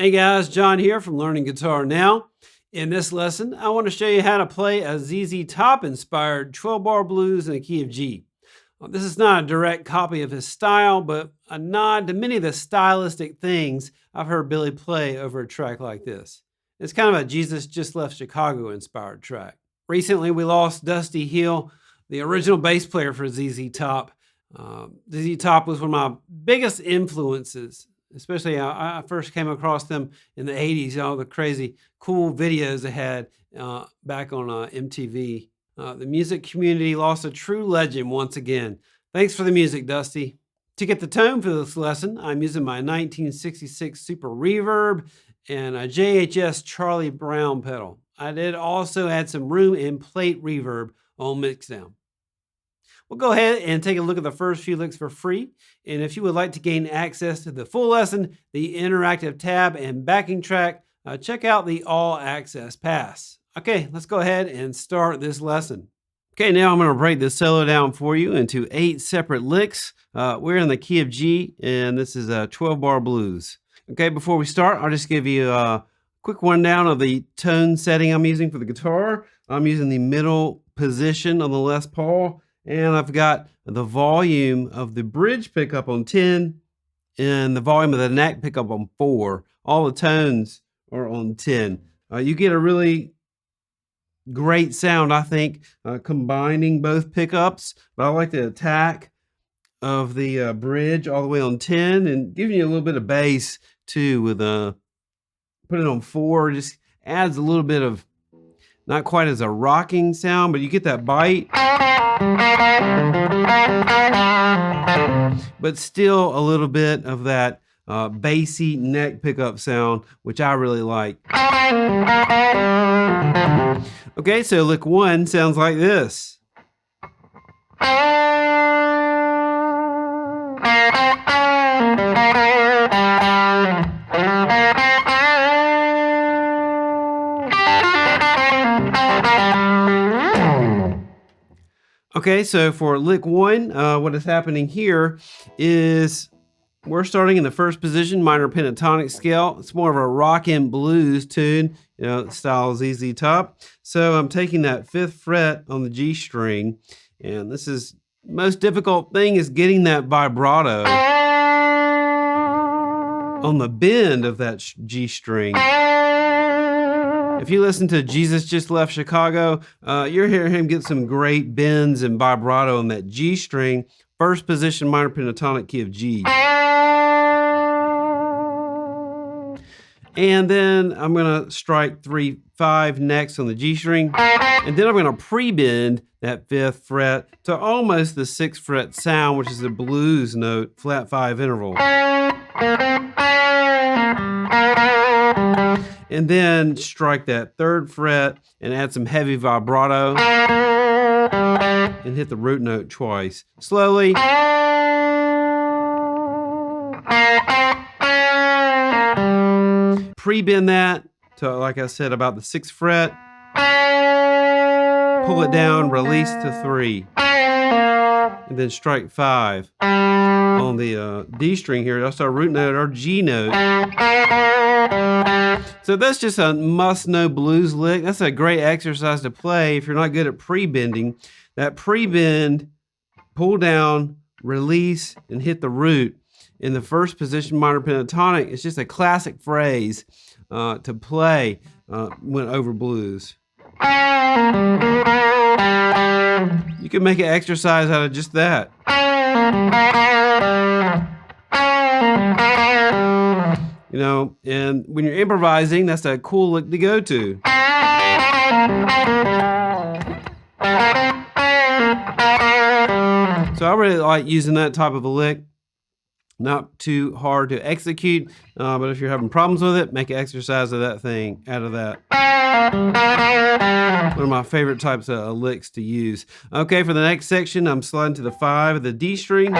Hey guys, John here from Learning Guitar Now. In this lesson, I want to show you how to play a ZZ Top inspired 12-bar blues in the key of G. This is not a direct copy of his style, but a nod to many of the stylistic things I've heard Billy play over a track like this. It's kind of a Jesus Just Left Chicago inspired track. Recently, we lost Dusty Hill, the original bass player for ZZ Top. ZZ Top was one of my biggest influences. Especially, I first came across them in the 80s, all the crazy, cool videos they had back on MTV. The music community lost a true legend once again. Thanks for the music, Dusty. To get the tone for this lesson, I'm using my 1966 Super Reverb and a JHS Charlie Brown pedal. I did also add some room and plate reverb on mixdown. We'll go ahead and take a look at the first few licks for free. And if you would like to gain access to the full lesson, the interactive tab and backing track, check out the All Access Pass. Okay, let's go ahead and start this lesson. Okay, now I'm going to break this solo down for you into 8 separate licks. We're in the key of G, and this is a 12-bar blues. Okay, before we start, I'll just give you a quick rundown of the tone setting I'm using for the guitar. I'm using the middle position on the Les Paul. And I've got the volume of the bridge pickup on 10 and the volume of the neck pickup on 4. All the tones are on 10. You get a really great sound, I think, combining both pickups. But I like the attack of the bridge all the way on 10 and giving you a little bit of bass too with put it on 4. Just adds a little bit of, not quite as a rocking sound, but you get that bite. But still a little bit of that bassy neck pickup sound, which I really like. Okay, so lick 1 sounds like this. Okay, so for lick 1, what is happening here is we're starting in the first position, minor pentatonic scale. It's more of a rock and blues tune, style ZZ Top. So I'm taking that 5th fret on the G string, and this is most difficult thing is getting that vibrato on the bend of that G string. If you listen to Jesus Just Left Chicago, you're hearing him get some great bends and vibrato on that G string, first position minor pentatonic key of G. And then I'm going to strike 3-5 next on the G string, and then I'm going to pre-bend that 5th fret to almost the 6th fret sound, which is a blues note, flat 5 interval. And then strike that 3rd fret and add some heavy vibrato and hit the root note twice. Slowly. Pre-bend that to, like I said, about the 6th fret. Pull it down, release to 3. And then strike 5 on the D string here. That's our root note, our G note. So that's just a must-know blues lick. That's a great exercise to play if you're not good at pre-bending. That pre-bend, pull down, release, and hit the root in the first position minor pentatonic. It's just a classic phrase to play when over blues. You can make an exercise out of just that. And when you're improvising, that's a cool lick to go to. So I really like using that type of a lick. Not too hard to execute, but if you're having problems with it, make an exercise of that thing out of that. One of my favorite types of licks to use. Okay, for the next section, I'm sliding to the 5 of the D string.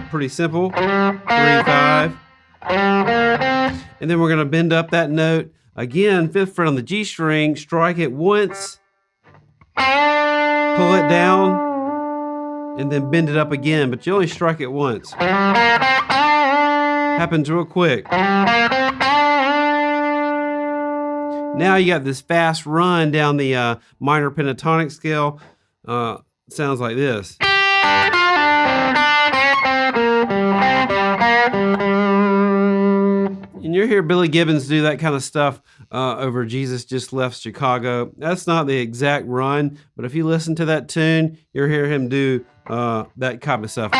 Pretty simple. 3-5. And then we're going to bend up that note. Again, 5th fret on the G string. Strike it once. Pull it down. And then bend it up again, but you only strike it once. Happens real quick. Now you got this fast run down the minor pentatonic scale. Sounds like this. And you hear Billy Gibbons do that kind of stuff over Jesus Just Left Chicago. That's not the exact run, but if you listen to that tune, you'll hear him do that kind of stuff.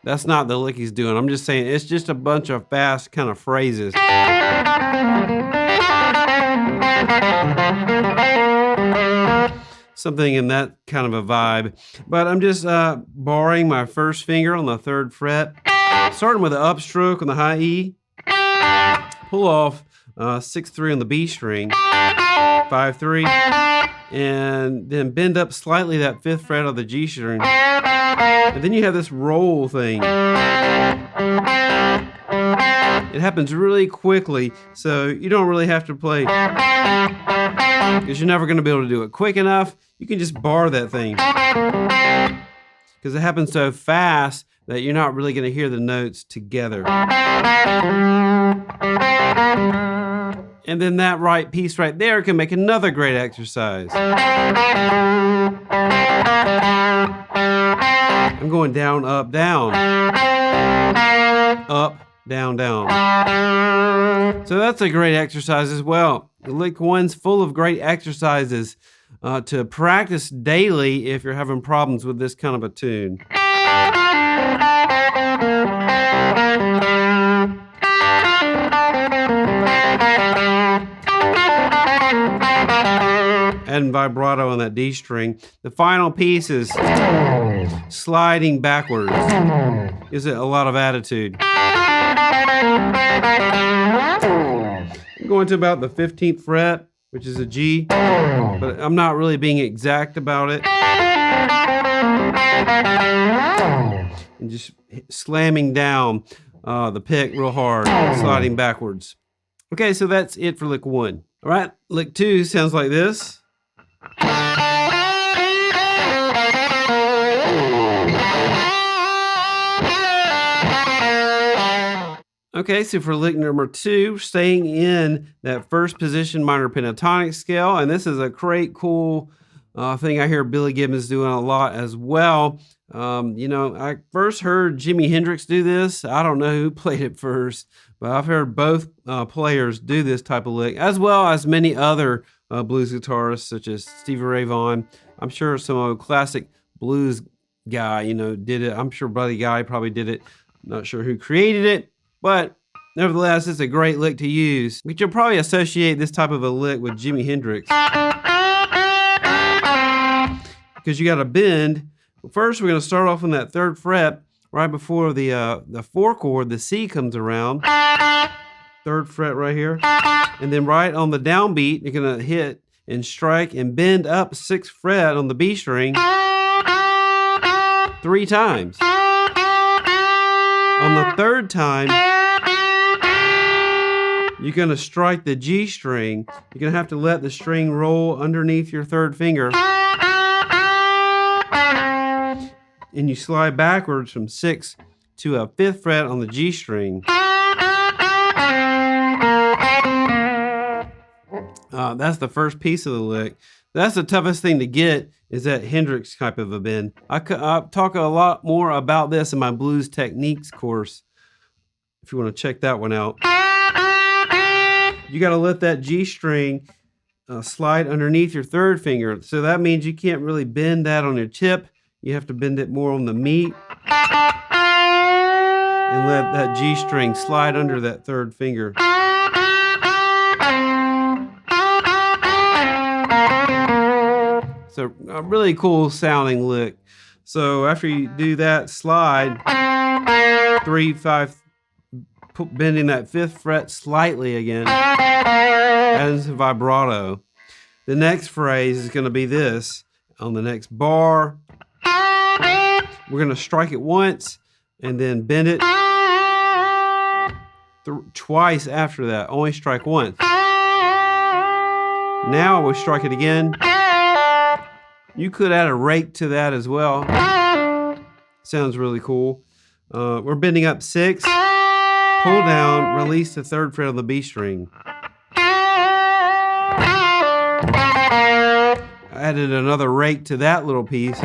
That's not the lick he's doing. I'm just saying it's just a bunch of fast kind of phrases. Something in that kind of a vibe. But I'm just borrowing my first finger on the 3rd fret, starting with the upstroke on the high E, pull off 6-3 on the B string, 5-3, and then bend up slightly that 5th fret of the G string. And then you have this roll thing. It happens really quickly, so you don't really have to play, because you're never going to be able to do it quick enough. You can just bar that thing, because it happens so fast that you're not really going to hear the notes together. And then that right piece right there can make another great exercise. I'm going down, up, down. Up, down, down. So that's a great exercise as well. Lick 1's full of great exercises to practice daily if you're having problems with this kind of a tune. And vibrato on that D string. The final piece is sliding backwards. Gives it a lot of attitude. I'm going to about the 15th fret, which is a G, but I'm not really being exact about it. And just slamming down the pick real hard, sliding backwards. Okay, so that's it for lick 1. All right, lick 2 sounds like this. Okay, so for lick number 2, staying in that first position minor pentatonic scale, and this is a great, cool thing I hear Billy Gibbons doing a lot as well. I first heard Jimi Hendrix do this. I don't know who played it first, but I've heard both players do this type of lick, as well as many other blues guitarists, such as Stevie Ray Vaughan. I'm sure some classic blues guy, did it. I'm sure Buddy Guy probably did it. Not sure who created it, but nevertheless, it's a great lick to use. But you'll probably associate this type of a lick with Jimi Hendrix, because you got to bend. First, we're going to start off on that 3rd fret, right before the 4 chord, the C comes around. 3rd fret right here. And then right on the downbeat, you're going to hit and strike and bend up 6th fret on the B string 3 times. On the 3rd time, you're going to strike the G string. You're going to have to let the string roll underneath your 3rd finger. And you slide backwards from 6th to a 5th fret on the G string. That's the first piece of the lick. That's the toughest thing to get, is that Hendrix type of a bend. I talk a lot more about this in my blues techniques course, if you want to check that one out. You got to let that G string slide underneath your 3rd finger. So that means you can't really bend that on your tip. You have to bend it more on the meat and let that G string slide under that 3rd finger. So a really cool sounding lick. So after you do that slide, 3, 5, bending that 5th fret slightly again, as vibrato. The next phrase is going to be this. On the next bar, we're going to strike it once and then bend it twice after that. Only strike once. Now we strike it again. You could add a rake to that as well. Sounds really cool. We're bending up 6, pull down, release the 3rd fret on the B string. I added another rake to that little piece,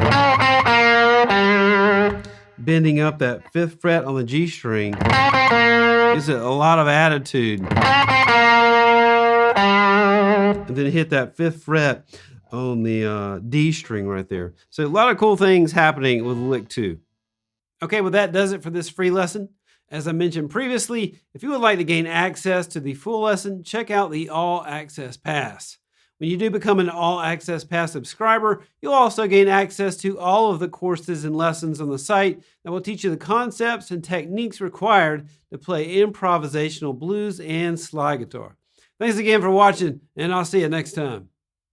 bending up that 5th fret on the G string. Gives it a lot of attitude. And then hit that 5th fret on the D string right there. So a lot of cool things happening with lick 2. Okay, well that does it for this free lesson. As I mentioned previously, if you would like to gain access to the full lesson, check out the All Access Pass. When you do become an All Access Pass subscriber, you'll also gain access to all of the courses and lessons on the site that will teach you the concepts and techniques required to play improvisational blues and slide guitar. Thanks again for watching, and I'll see you next time.